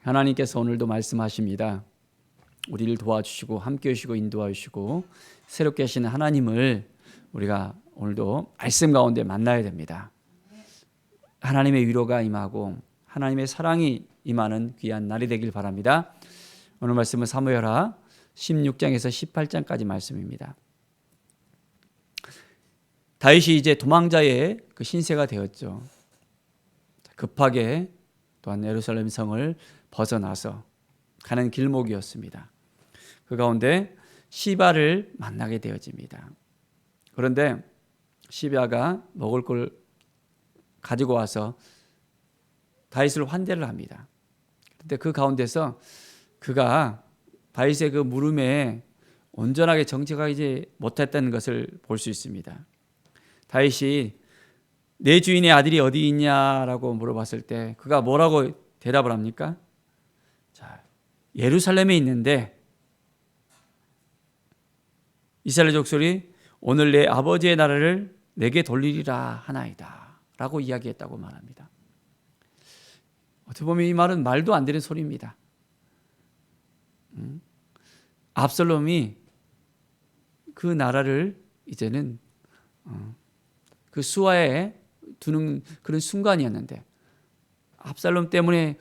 하나님께서 오늘도 말씀하십니다. 우리를 도와주시고 함께 하시고 인도하시고 새롭게 하시는 하나님을 우리가 오늘도 말씀 가운데 만나야 됩니다. 하나님의 위로가 임하고 하나님의 사랑이 임하는 귀한 날이 되길 바랍니다. 오늘 말씀은 사무엘하 16장에서 18장까지 말씀입니다. 다윗이 이제 도망자의 그 신세가 되었죠. 급하게 또한 예루살렘 성을 벗어나서 가는 길목이었습니다. 그 가운데 시바를 만나게 되어집니다. 그런데 시바가 먹을 걸 가지고 와서 다윗을 환대를 합니다. 그런데 그 가운데서 그가 다윗의 그 물음에 온전하게 정직하지 못했다는 것을 볼 수 있습니다. 다윗이 내 주인의 아들이 어디 있냐라고 물어봤을 때 그가 뭐라고 대답을 합니까? 자, 예루살렘에 있는데 이스라엘 족속이 오늘 내 아버지의 나라를 내게 돌리리라 하나이다 라고 이야기했다고 말합니다. 어떻게 보면 이 말은 말도 안 되는 소리입니다. 압살롬이 그 나라를 이제는 그 수하에 두는 그런 순간이었는데 압살롬 때문에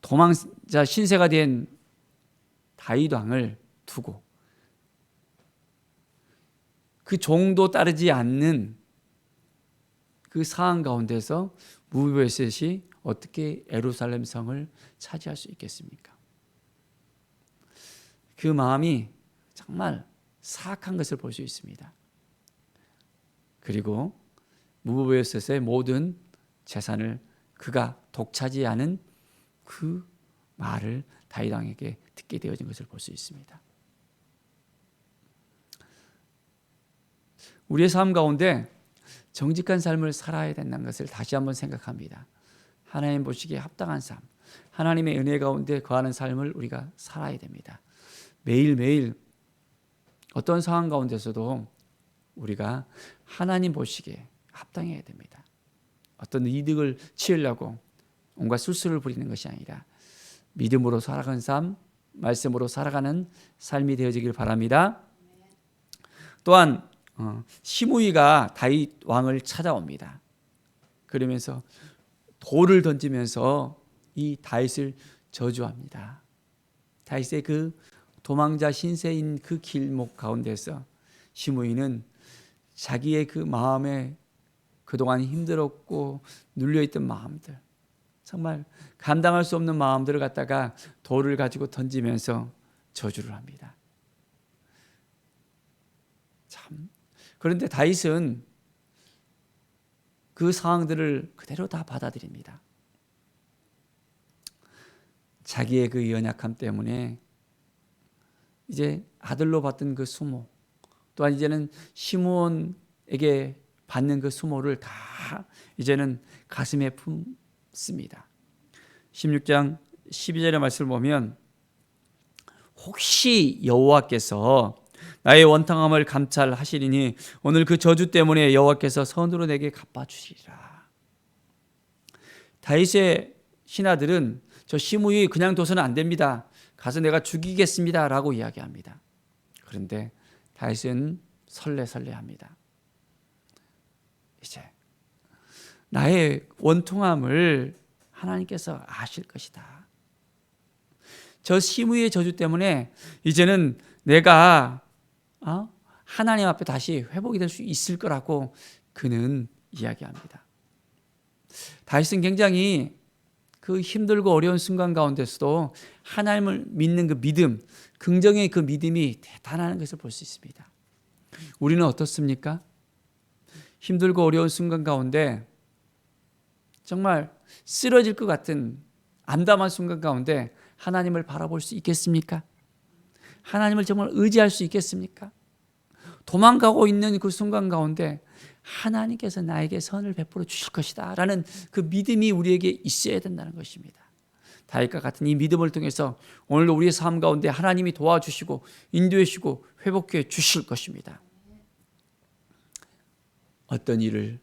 도망자 신세가 된 다윗 왕을 두고 그 종도 따르지 않는 그 상황 가운데서 무비보셋이 어떻게 예루살렘 성을 차지할 수 있겠습니까? 그 마음이 정말 사악한 것을 볼 수 있습니다. 그리고 무비보셋의 모든 재산을 그가 독차지하는 그 말을 다윗 왕에게 듣게 되어진 것을 볼 수 있습니다. 우리의 삶 가운데 정직한 삶을 살아야 된다는 것을 다시 한번 생각합니다. 하나님 보시기에 합당한 삶, 하나님의 은혜 가운데 거하는 삶을 우리가 살아야 됩니다. 매일매일 어떤 상황 가운데서도 우리가 하나님 보시기에 합당해야 됩니다. 어떤 이득을 취하려고 온갖 술수를 부리는 것이 아니라 믿음으로 살아가는 삶, 말씀으로 살아가는 삶이 되어지길 바랍니다. 또한 시므이가 다윗 왕을 찾아옵니다. 그러면서 돌을 던지면서 이 다윗을 저주합니다. 다윗의 그 도망자 신세인 그 길목 가운데서 시므이는 자기의 그 마음에 그동안 힘들었고 눌려있던 마음들, 정말 감당할 수 없는 마음들을 갖다가 돌을 가지고 던지면서 저주를 합니다. 참. 그런데 다윗은 그 상황들을 그대로 다 받아들입니다. 자기의 그 연약함 때문에 이제 아들로 받던 그 수모, 또한 이제는 시므온에게 받는 그 수모를 다 이제는 가슴에 품습니다. 16장 12절의 말씀을 보면 혹시 여호와께서 나의 원탕함을 감찰하시리니 오늘 그 저주 때문에 여호와께서 선으로 내게 갚아주시리라. 다윗의 신하들은 저 시므이 그냥 둬서는 안 됩니다. 가서 내가 죽이겠습니다 라고 이야기합니다. 그런데 다윗은 설레설레합니다. 이제 나의 원통함을 하나님께서 아실 것이다. 저 시므이의 저주 때문에 이제는 내가 하나님 앞에 다시 회복이 될 수 있을 거라고 그는 이야기합니다. 다윗은 굉장히 그 힘들고 어려운 순간 가운데서도 하나님을 믿는 그 믿음, 긍정의 그 믿음이 대단한 것을 볼 수 있습니다. 우리는 어떻습니까? 힘들고 어려운 순간 가운데 정말 쓰러질 것 같은 암담한 순간 가운데 하나님을 바라볼 수 있겠습니까? 하나님을 정말 의지할 수 있겠습니까? 도망가고 있는 그 순간 가운데 하나님께서 나에게 선을 베풀어 주실 것이다 라는 그 믿음이 우리에게 있어야 된다는 것입니다. 다윗과 같은 이 믿음을 통해서 오늘도 우리의 삶 가운데 하나님이 도와주시고 인도해 주시고 회복해 주실 것입니다. 어떤 일을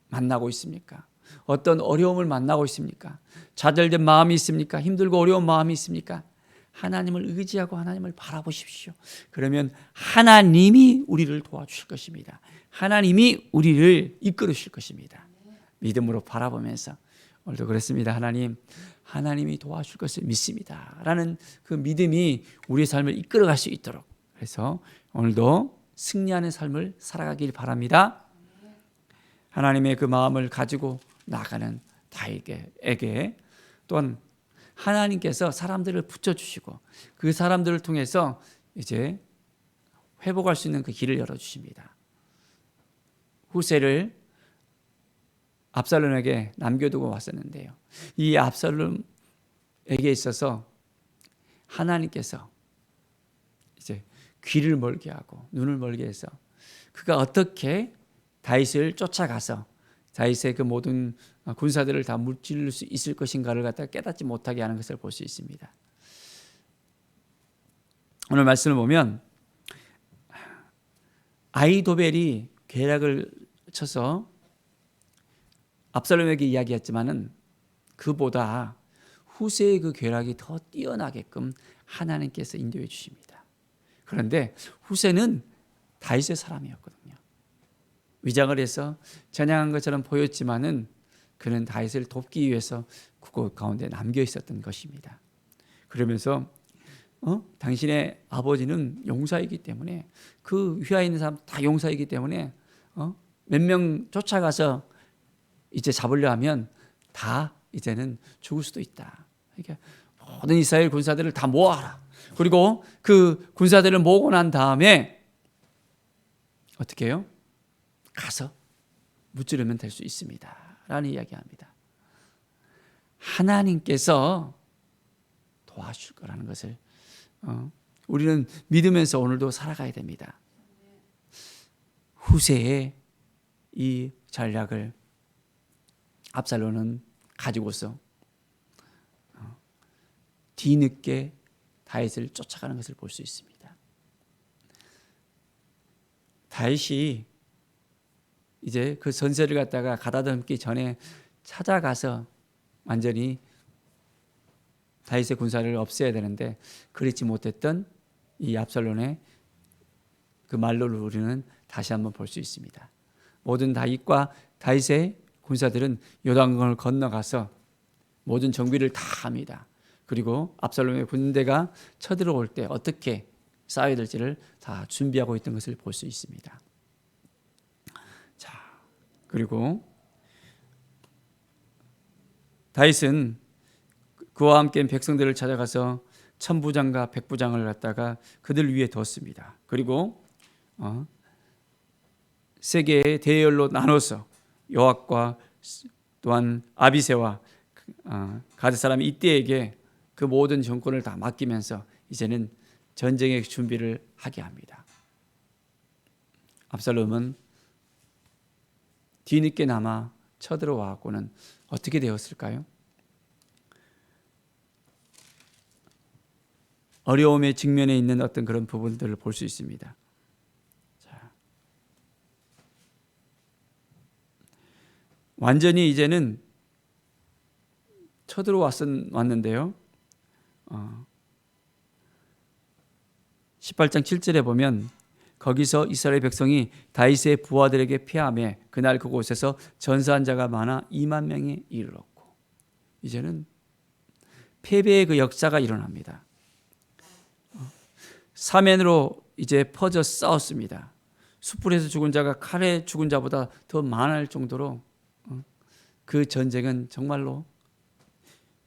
만나고 있습니까? 어떤 어려움을 만나고 있습니까? 좌절된 마음이 있습니까? 힘들고 어려운 마음이 있습니까? 하나님을 의지하고 하나님을 바라보십시오. 그러면 하나님이 우리를 도와주실 것입니다. 하나님이 우리를 이끌으실 것입니다. 믿음으로 바라보면서 오늘도 그랬습니다. 하나님이 도와줄 것을 믿습니다. 라는 그 믿음이 우리의 삶을 이끌어갈 수 있도록, 그래서 오늘도 승리하는 삶을 살아가길 바랍니다. 하나님의 그 마음을 가지고 나가는 다윗에게 또한 하나님께서 사람들을 붙여주시고 그 사람들을 통해서 이제 회복할 수 있는 그 길을 열어주십니다. 후세를 압살롬에게 남겨두고 왔었는데요. 이 압살롬에게 있어서 하나님께서 이제 귀를 멀게 하고 눈을 멀게 해서 그가 어떻게 다윗을 쫓아가서 다윗의 그 모든 군사들을 다 무찌를 수 있을 것인가를 갖다 깨닫지 못하게 하는 것을 볼 수 있습니다. 오늘 말씀을 보면 아히도벨이 계략을 쳐서 압살롬에게 이야기했지만은 그보다 후세의 그 계략이 더 뛰어나게끔 하나님께서 인도해 주십니다. 그런데 후세는 다윗의 사람이었거든요. 위장을 해서 전향한 것처럼 보였지만은 그는 다윗을 돕기 위해서 그곳 가운데 남겨 있었던 것입니다. 그러면서 당신의 아버지는 용사이기 때문에 그 휘하에 있는 사람 다 용사이기 때문에 몇 명 쫓아가서 이제 잡으려 하면 다 이제는 죽을 수도 있다. 그러니까 모든 이스라엘 군사들을 다 모아라. 그리고 그 군사들을 모으고 난 다음에 어떻게 해요? 가서 무찌르면 될 수 있습니다. 라는 이야기합니다. 하나님께서 도와줄 거라는 것을 우리는 믿으면서 오늘도 살아가야 됩니다. 후세의 이 전략을 압살롬은 가지고서 뒤늦게 다윗을 쫓아가는 것을 볼 수 있습니다. 다윗이 이제 그 전세를 갖다가 가다듬기 전에 찾아가서 완전히 다윗의 군사를 없애야 되는데 그렇지 못했던 이 압살롬의 그 말로를 우리는 다시 한번 볼 수 있습니다. 모든 다윗과 다윗의 군사들은 요단강을 건너가서 모든 정비를 다 합니다. 그리고 압살롬의 군대가 쳐들어올 때 어떻게 싸워야 될지를 다 준비하고 있던 것을 볼 수 있습니다. 자, 그리고 다윗은 그와 함께 백성들을 찾아가서 천부장과 백부장을 갖다가 그들 위에 뒀습니다. 그리고 세 개의 대열로 나눠서 요압과 또한 아비새와 가드 사람 이때에게 그 모든 정권을 다 맡기면서 이제는 전쟁의 준비를 하게 합니다. 압살롬은 뒤늦게나마 쳐들어와고는 어떻게 되었을까요? 어려움의 직면에 있는 어떤 그런 부분들을 볼 수 있습니다. 자, 완전히 이제는 쳐들어왔는데요. 18장 7절에 보면 거기서 이스라엘 백성이 다윗의 부하들에게 패하며 그날 그곳에서 전사한 자가 많아 2만 명에 이르렀고, 이제는 패배의 그 역사가 일어납니다. 사면으로 이제 퍼져 싸웠습니다. 숯불에서 죽은 자가 칼에 죽은 자보다 더 많을 정도로 그 전쟁은 정말로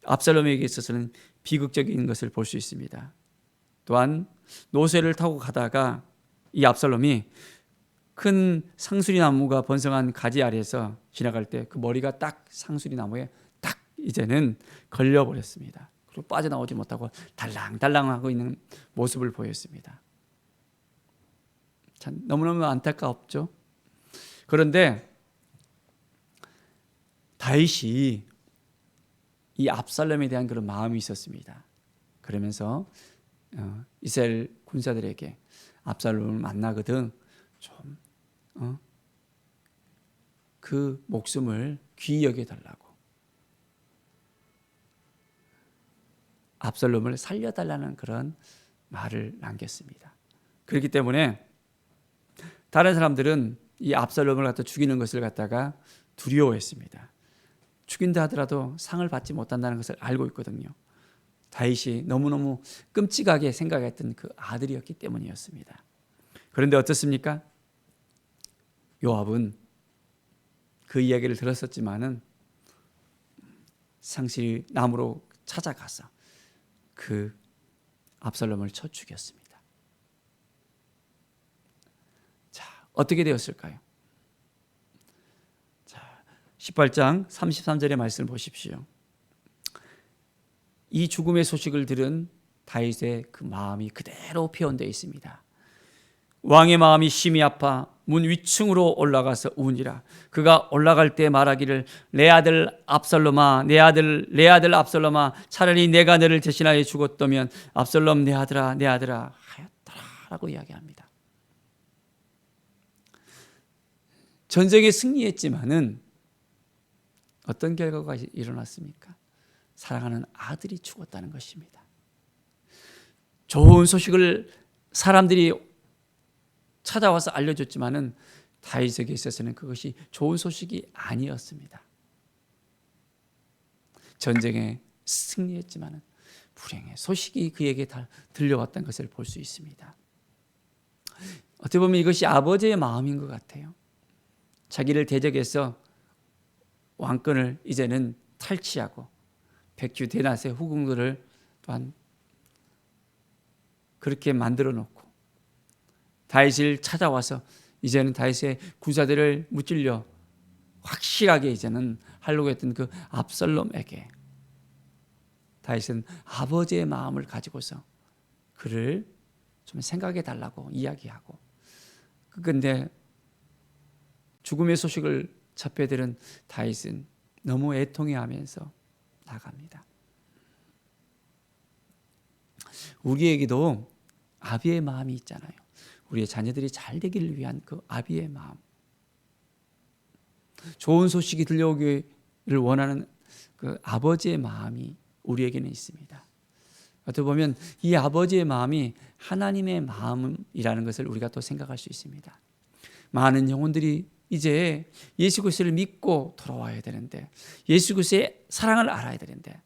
압살롬에게 있어서는 비극적인 것을 볼 수 있습니다. 또한 노새를 타고 가다가 이 압살롬이 큰 상수리 나무가 번성한 가지 아래에서 지나갈 때 그 머리가 딱 상수리 나무에 딱 이제는 걸려버렸습니다. 그리고 빠져나오지 못하고 달랑달랑하고 있는 모습을 보였습니다. 참 너무너무 안타깝죠. 그런데 다윗이 이 압살롬에 대한 그런 마음이 있었습니다. 그러면서 이스라엘 군사들에게 압살롬을 만나거든 좀 그 목숨을 귀히 여겨달라고 압살롬을 살려달라는 그런 말을 남겼습니다. 그렇기 때문에 다른 사람들은 이 압살롬을 갖다 죽이는 것을 갖다가 두려워했습니다. 죽인다 하더라도 상을 받지 못한다는 것을 알고 있거든요. 다윗이 너무너무 끔찍하게 생각했던 그 아들이었기 때문이었습니다. 그런데 어떻습니까? 요압은 그 이야기를 들었었지만은 상실 나무로 찾아가서 그 압살롬을 쳐 죽였습니다. 자, 어떻게 되었을까요? 자, 18장 33절의 말씀을 보십시오. 이 죽음의 소식을 들은 다윗의 그 마음이 그대로 표현되어 있습니다. 왕의 마음이 심히 아파 문 위층으로 올라가서 우니라. 그가 올라갈 때 말하기를 내 아들 압살롬아, 내 아들 압살롬아, 차라리 내가 너를 대신하여 죽었다면 압살롬 내 아들아 하였더라라고 이야기합니다. 전쟁에 승리했지만은 어떤 결과가 일어났습니까? 사랑하는 아들이 죽었다는 것입니다. 좋은 소식을 사람들이 찾아와서 알려줬지만은 다윗에게 있어서는 그것이 좋은 소식이 아니었습니다. 전쟁에 승리했지만은 불행의 소식이 그에게 다 들려왔던 것을 볼 수 있습니다. 어떻게 보면 이것이 아버지의 마음인 것 같아요. 자기를 대적해서 왕권을 이제는 탈취하고 백주 대낮의 후궁들을 또한 그렇게 만들어 놓고 다윗을 찾아와서 이제는 다윗의 구사대를 무찔려 확실하게 이제는 하려고 했던 그 압살롬에게 다윗은 아버지의 마음을 가지고서 그를 좀 생각해 달라고 이야기하고, 그런데 죽음의 소식을 접해 들은 다윗은 너무 애통해하면서 나갑니다. 우리에게도 아비의 마음이 있잖아요. 우리의 자녀들이 잘 되기를 위한 그 아비의 마음, 좋은 소식이 들려오기를 원하는 그 아버지의 마음이 우리에게는 있습니다. 어떻게 보면 이 아버지의 마음이 하나님의 마음이라는 것을 우리가 또 생각할 수 있습니다. 많은 영혼들이 이제 예수 그리스도를 믿고 돌아와야 되는데, 예수 그리스도의 사랑을 알아야 되는데,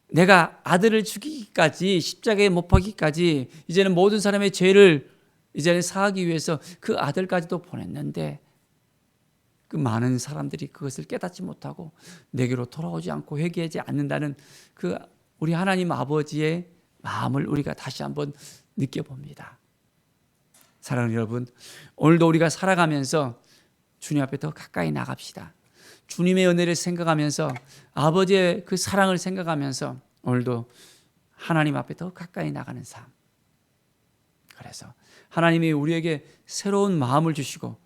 내가 아들을 죽이기까지, 십자가에 못 박기까지 이제는 모든 사람의 죄를 이제는 사하기 위해서 그 아들까지도 보냈는데, 그 많은 사람들이 그것을 깨닫지 못하고 내게로 돌아오지 않고 회개하지 않는다는 그 우리 하나님 아버지의 마음을 우리가 다시 한번 느껴봅니다. 사랑하는 여러분, 오늘도 우리가 살아가면서 주님 앞에 더 가까이 나갑시다. 주님의 은혜를 생각하면서, 아버지의 그 사랑을 생각하면서 오늘도 하나님 앞에 더 가까이 나가는 삶. 그래서 하나님이 우리에게 새로운 마음을 주시고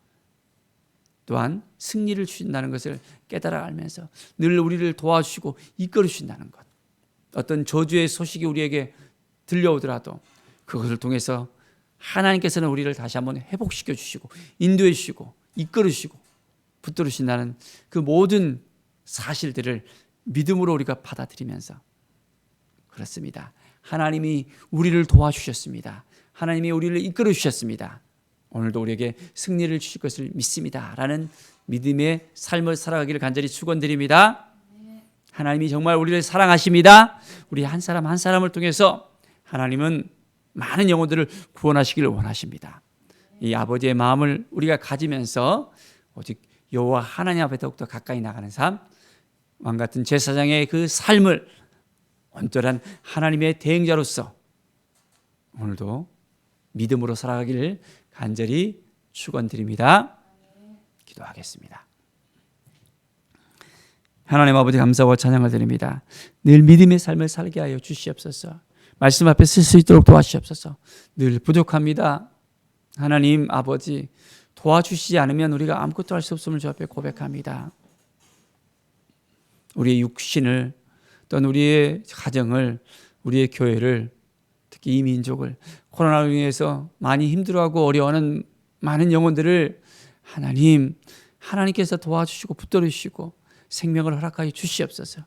또한 승리를 주신다는 것을 깨달아 알면서 늘 우리를 도와주시고 이끌어 주신다는 것. 어떤 저주의 소식이 우리에게 들려오더라도 그것을 통해서 하나님께서는 우리를 다시 한번 회복시켜 주시고 인도해 주시고 이끌어 주시고 붙들어 주신다는 그 모든 사실들을 믿음으로 우리가 받아들이면서, 그렇습니다, 하나님이 우리를 도와주셨습니다. 하나님이 우리를 이끌어 주셨습니다. 오늘도 우리에게 승리를 주실 것을 믿습니다 라는 믿음의 삶을 살아가기를 간절히 축원드립니다. 하나님이 정말 우리를 사랑하십니다. 우리 한 사람 한 사람을 통해서 하나님은 많은 영혼들을 구원하시기를 원하십니다. 이 아버지의 마음을 우리가 가지면서 오직 여호와 하나님 앞에 더욱더 가까이 나가는 삶, 왕같은 제사장의 그 삶을 온전한 하나님의 대행자로서 오늘도 믿음으로 살아가기를 간절히 축원드립니다. 기도하겠습니다. 하나님 아버지, 감사와 찬양을 드립니다. 늘 믿음의 삶을 살게 하여 주시옵소서. 말씀 앞에 설 수 있도록 도와주시옵소서. 늘 부족합니다. 하나님 아버지, 도와주시지 않으면 우리가 아무것도 할 수 없음을 주 앞에 고백합니다. 우리의 육신을, 또는 우리의 가정을, 우리의 교회를, 특히 이 민족을 코로나로 인해서 많이 힘들어하고 어려워하는 많은 영혼들을 하나님 하나님께서 도와주시고 붙들어 주시고 생명을 허락하여 주시옵소서.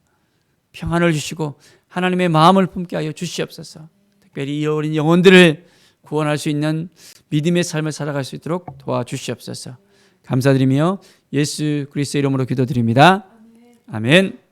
평안을 주시고 하나님의 마음을 품게 하여 주시옵소서. 특별히 이 어린 영혼들을 구원할 수 있는 믿음의 삶을 살아갈 수 있도록 도와주시옵소서. 감사드리며 예수 그리스도의 이름으로 기도드립니다. 아멘.